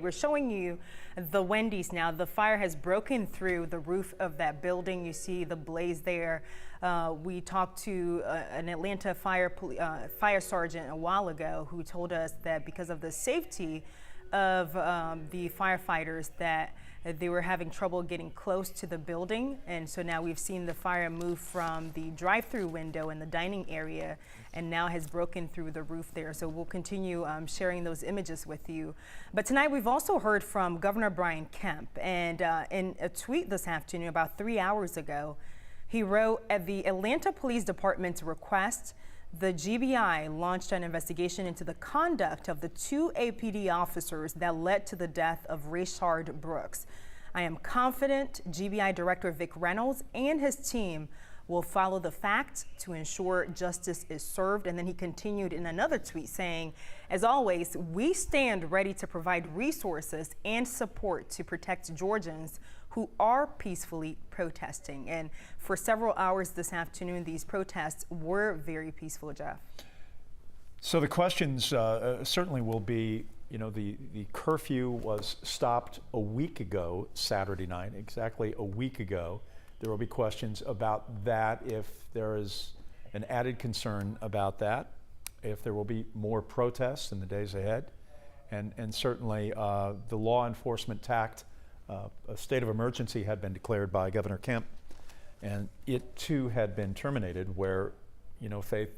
We're showing you the Wendy's now. The fire has broken through the roof of that building. You see the blaze there. We talked to an Atlanta fire sergeant a while ago who told us that because of the safety of the firefighters that they were having trouble getting close to the building, and so now we've seen the fire move from the drive-through window in the dining area and now has broken through the roof there. So we'll continue sharing those images with you. But tonight we've also heard from Governor Brian Kemp, and in a tweet this afternoon about 3 hours ago, he wrote, at the Atlanta Police Department's request, the GBI launched an investigation into the conduct of the 2 APD officers that led to the death of Rayshard Brooks. I am confident GBI Director Vic Reynolds and his team will follow the facts to ensure justice is served. And then he continued in another tweet saying, as always, we stand ready to provide resources and support to protect Georgians who are peacefully protesting. And for several hours this afternoon, these protests were very peaceful, Jeff. So the questions certainly will be, the curfew was stopped a week ago, Saturday night, exactly a week ago. There will be questions about that, if there is an added concern about that, if there will be more protests in the days ahead. And certainly the law enforcement tact, a state of emergency had been declared by Governor Kemp, and it too had been terminated where, Faith,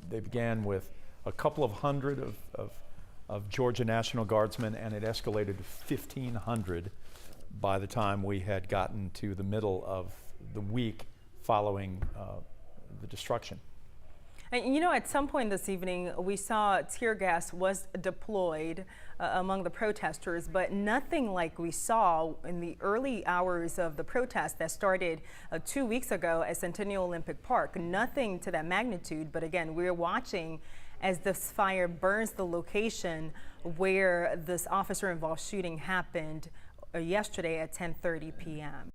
they began with a couple of hundred of Georgia National Guardsmen, and it escalated to 1,500 by the time we had gotten to the middle of the week following the destruction. And at some point this evening, we saw tear gas was deployed among the protesters, but nothing like we saw in the early hours of the protest that started 2 weeks ago at Centennial Olympic Park. Nothing to that magnitude, but again, we're watching as this fire burns the location where this officer-involved shooting happened yesterday at 10:30 p.m.